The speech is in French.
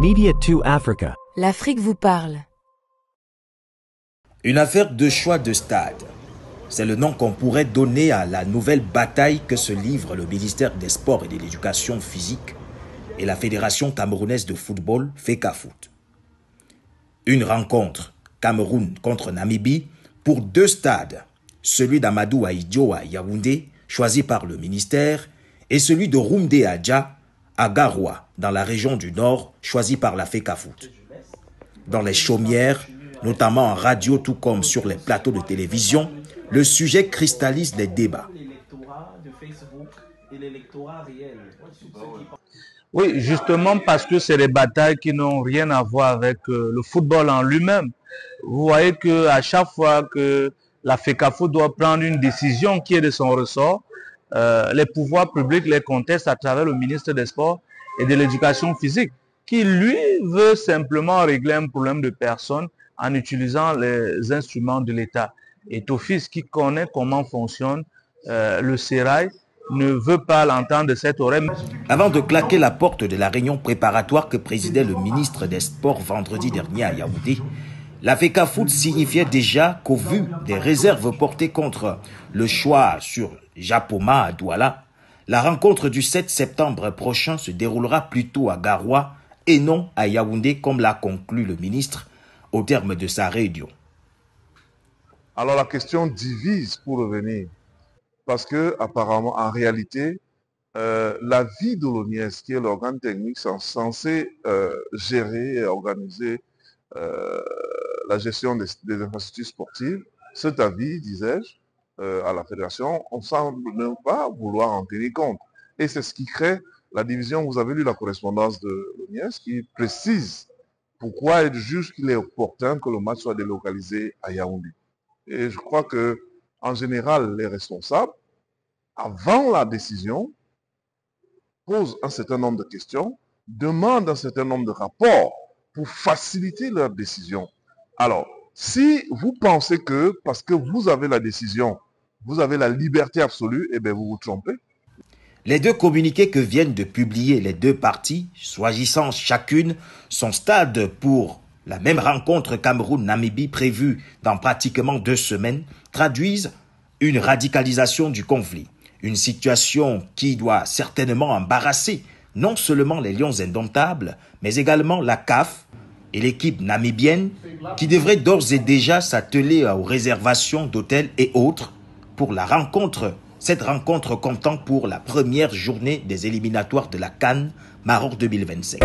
Media 2 Africa. L'Afrique vous parle. Une affaire de choix de stade. C'est le nom qu'on pourrait donner à la nouvelle bataille que se livrent le ministère des Sports et de l'Éducation physique et la Fédération camerounaise de football, FECAFOOT. Une rencontre, Cameroun contre Namibie, pour 2 stades, celui d'Amadou Ahidjo à Yaoundé, choisi par le ministère, et celui de Roumdé Adja à Garoua, dans la région du Nord, choisi par la FECAFOOT. Dans les chaumières, notamment en radio tout comme sur les plateaux de télévision, le sujet cristallise les débats. Oui, justement parce que c'est des batailles qui n'ont rien à voir avec le football en lui-même. Vous voyez qu'à chaque fois que la FECAFOOT doit prendre une décision qui est de son ressort, les pouvoirs publics les contestent à travers le ministre des Sports et de l'Éducation physique, qui lui veut simplement régler un problème de personnes en utilisant les instruments de l'État. Et Tofis, qui connaît comment fonctionne le sérail, ne veut pas l'entendre de cette oreille. Avant de claquer la porte de la réunion préparatoire que présidait le ministre des Sports vendredi dernier à Yaoundé, la FECAFOOT signifiait déjà qu'au vu des réserves portées contre le choix sur Japoma à Douala, la rencontre du 7 septembre prochain se déroulera plutôt à Garoua et non à Yaoundé, comme l'a conclu le ministre au terme de sa réunion. Alors la question divise pour revenir, parce que apparemment, en réalité, la vie de l'ONIES, qui est l'organe technique censé gérer et organiser la gestion des infrastructures sportives, cet avis, disais-je, à la fédération, on semble ne pas vouloir en tenir compte. Et c'est ce qui crée la division. Vous avez lu la correspondance de l'ONIES qui précise pourquoi elle juge qu'il est opportun que le match soit délocalisé à Yaoundé. Et je crois que, en général, les responsables, avant la décision, posent un certain nombre de questions, demandent un certain nombre de rapports pour faciliter leur décision. Alors, si vous pensez que, parce que vous avez la décision, vous avez la liberté absolue, eh bien vous vous trompez. Les 2 communiqués que viennent de publier les 2 parties, choisissant chacune son stade pour la même rencontre Cameroun-Namibie prévue dans pratiquement 2 semaines, traduisent une radicalisation du conflit. Une situation qui doit certainement embarrasser non seulement les Lions indomptables, mais également la CAF et l'équipe namibienne qui devraient d'ores et déjà s'atteler aux réservations d'hôtels et autres pour la rencontre. Cette rencontre comptant pour la première journée des éliminatoires de la CAN Maroc 2025.